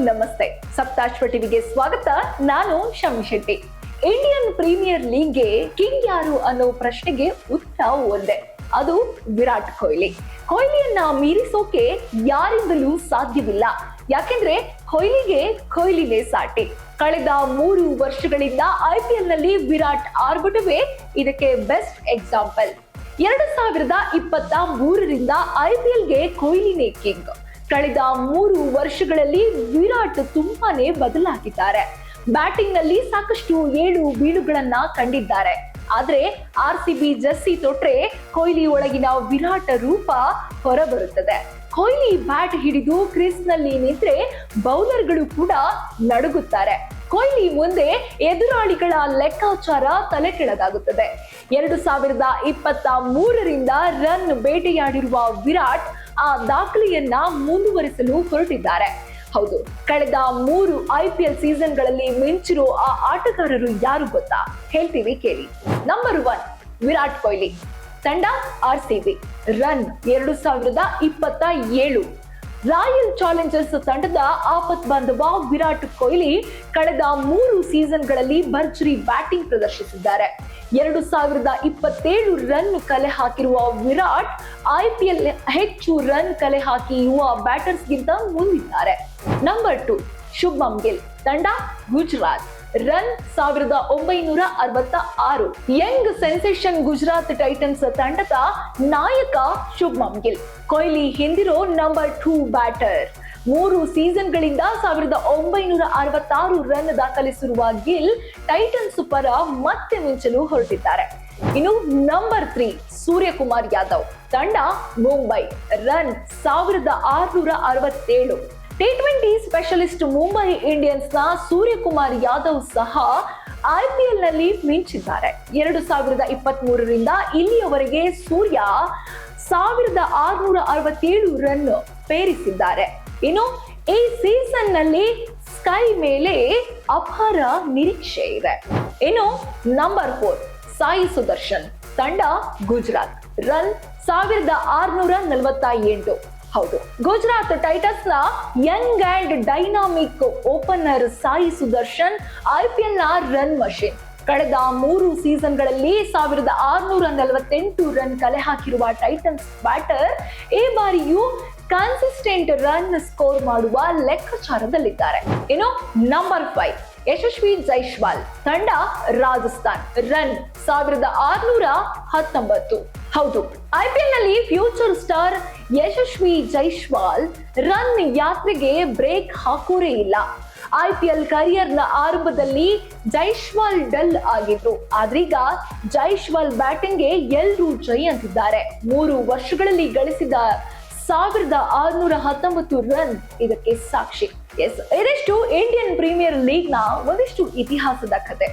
ನಮಸ್ತೆ. ಸಪ್ತಾಶ್ವ ಟಿವಿಗೆ ಸ್ವಾಗತ. ನಾನು ಶಮಿ ಶೆಟ್ಟಿ. ಇಂಡಿಯನ್ ಪ್ರೀಮಿಯರ್ ಲೀಗ್ಗೆ ಕಿಂಗ್ ಯಾರು ಅನ್ನೋ ಪ್ರಶ್ನೆಗೆ ಉತ್ತರ ಒಂದೇ, ಅದು ವಿರಾಟ್ ಕೊಹ್ಲಿ. ಕೊಹ್ಲಿಯನ್ನ ಮೀರಿಸೋಕೆ ಯಾರಿಂದಲೂ ಸಾಧ್ಯವಿಲ್ಲ. ಯಾಕೆಂದ್ರೆ ಕೊಹ್ಲಿನೇ ಸಾಟಿ. ಕಳೆದ 3 ವರ್ಷಗಳಿಂದ IPL ನಲ್ಲಿ ವಿರಾಟ್ ಆರ್ಭಟವೇ ಇದಕ್ಕೆ ಬೆಸ್ಟ್ ಎಕ್ಸಾಂಪಲ್. 2023ರಿಂದ IPLಗೆ ಕೊಹ್ಲಿನೇ ಕಿಂಗ್. ಕಳೆದ 3 ವರ್ಷಗಳಲ್ಲಿ ವಿರಾಟ್ ತುಂಬಾನೇ ಬದಲಾಗಿದ್ದಾರೆ. ಬ್ಯಾಟಿಂಗ್ ನಲ್ಲಿ ಸಾಕಷ್ಟು ಏಳು ಬೀಳುಗಳನ್ನ ಕಂಡಿದ್ದಾರೆ. ಆದ್ರೆ RCB ಜರ್ಸಿ ತೊಟ್ರೆ ಕೊಹ್ಲಿ ಒಳಗಿನ ವಿರಾಟ್ ರೂಪ ಹೊರಬರುತ್ತದೆ. ಕೊಹ್ಲಿ ಬ್ಯಾಟ್ ಹಿಡಿದು ಕ್ರೀಸ್ ನಲ್ಲಿ ನಿಂತ್ರೆ ಬೌಲರ್ಗಳು ಕೂಡ ನಡುಗುತ್ತಾರೆ. ಕೊಹ್ಲಿ ಮುಂದೆ ಎದುರಾಳಿಗಳ ಲೆಕ್ಕಾಚಾರ ತಲೆ ಕೆಳಗಾಗುತ್ತದೆ. 2023ರಿಂದ ರನ್ ಬೇಟೆಯಾಡಿರುವ ವಿರಾಟ್ ಆ ದಾಖಲೆಯನ್ನ ಮುಂದುವರಿಸಲು ಹೊರಟಿದ್ದಾರೆ. ಹೌದು, ಕಳೆದ 3 IPL ಸೀಸನ್ಗಳಲ್ಲಿ ಮಿಂಚಿರೋ ಆ ಆಟಗಾರರು ಯಾರು ಗೊತ್ತಾ? ಹೇಳ್ತೀವಿ ಕೇಳಿ. ನಂಬರ್ 1 ವಿರಾಟ್ ಕೊಹ್ಲಿ. ತಂಡ RCB. ರನ್ 2027. ರಾಯಲ್ ಚಾಲೆಂಜರ್ಸ್ ತಂಡದ ಆಪತ್ ಬಾಂಧವ ವಿರಾಟ್ ಕೊಹ್ಲಿ ಕಳೆದ 3 ಸೀಸನ್ಗಳಲ್ಲಿ ಭರ್ಜರಿ ಬ್ಯಾಟಿಂಗ್ ಪ್ರದರ್ಶಿಸಿದ್ದಾರೆ. 2027 ರನ್ ಕಲೆ ಹಾಕಿರುವ ವಿರಾಟ್ IPL ಹೆಚ್ಚು ರನ್ ಕಲೆ ಹಾಕಿ ಯುವ ಬ್ಯಾಟರ್ಸ್ಗಿಂತ ಮುಂದಿದ್ದಾರೆ. ನಂಬರ್ 2 ಶುಭ್ಮನ್ ಗಿಲ್. ತಂಡ Gujarat. Run 1966. Young sensation Gujarat Titans ತಂಡದ ನಾಯಕ ಶುಭ್ಮನ್ ಗಿಲ್ ಕೊಹ್ಲಿ ಹಿಂದಿರೋ ನಂಬರ್ 2 ಬ್ಯಾಟರ್. 3 ಸೀಸನ್ಗಳಿಂದ 1966 ರನ್ ದಾಖಲಿಸಿರುವ ಗಿಲ್ ಟೈಟನ್ಸ್ ಪರ ಮತ್ತೆ ಮಿಂಚಲು ಹೊರಟಿದ್ದಾರೆ. ಇನ್ನು ನಂಬರ್ 3 ಸೂರ್ಯಕುಮಾರ್ ಯಾದವ್. ತಂಡ Mumbai. Run 1667. T20 specialist Mumbai Indians ನ ಸೂರ್ಯಕುಮಾರ್ ಯಾದವ್ ಸಹ IPL ನಲ್ಲಿ ಮಿಂಚಿದ್ದಾರೆ. 2023ರಿಂದ ಇಲ್ಲಿಯವರೆಗೆ ಸೂರ್ಯ 1667 ರನ್ ಪೇರಿಸಿದ್ದಾರೆ. ಇನ್ನು ಈ ಸೀಸನ್ ನಲ್ಲಿ ಸ್ಕೈ ಮೇಲೆ ಅಪಾರ ನಿರೀಕ್ಷೆ ಇದೆ. ಇನ್ನು ನಂಬರ್ 4 ಸಾಯಿ ಸುದರ್ಶನ್. ತಂಡ ಗುಜರಾತ್. ರನ್ 1648. ಹೌದು, ಗುಜರಾತ್ ಟೈಟನ್ಸ್ ನ Young and dynamic opener Sai Sudarshan IPL ನ ರನ್ ಮಷಿನ್. ಕಳೆದ 3 ಸೀಸನ್ಗಳಲ್ಲಿ 1648 ರನ್ ಕಲೆ ಹಾಕಿರುವ ಟೈಟನ್ಸ್ ಬ್ಯಾಟರ್ ಈ ಬಾರಿಯೂ ಕನ್ಸಿಸ್ಟೆಂಟ್ ರನ್ ಸ್ಕೋರ್ ಮಾಡುವ ಲೆಕ್ಕಾಚಾರದಲ್ಲಿದ್ದಾರೆ. ಇನ್ನು ನಂಬರ್ 5 ಯಶಸ್ವಿ ಜೈಸ್ವಾಲ್. ತಂಡ ರಾಜಸ್ಥಾನ್. ರನ್ 1619. ಹೌದು, IPL ನಲ್ಲಿ ಫ್ಯೂಚರ್ ಸ್ಟಾರ್ ಯಶಸ್ವಿ ಜೈಸ್ವಾಲ್ ರನ್ ಯಾತ್ರೆಗೆ ಬ್ರೇಕ್ ಹಾಕೋರೇ ಇಲ್ಲ. IPL ಕರಿಯರ್ ನ ಆರಂಭದಲ್ಲಿ ಜೈಸ್ವಾಲ್ ಡಲ್ ಆಗಿದ್ರು. ಆದ್ರೀಗ ಜೈಸ್ವಾಲ್ ಬ್ಯಾಟಿಂಗ್ ಗೆ ಎಲ್ರೂ ಜೈ ಅಂತಿದ್ದಾರೆ. 3 ವರ್ಷಗಳಲ್ಲಿ ಗಳಿಸಿದ 1619 ರನ್ ಇದಕ್ಕೆ ಸಾಕ್ಷಿ. ಇದಿಷ್ಟು ಇಂಡಿಯನ್ ಪ್ರೀಮಿಯರ್ ಲೀಗ್ ನ ಒಂದಿಷ್ಟು ಇತಿಹಾಸದ ಕತೆ.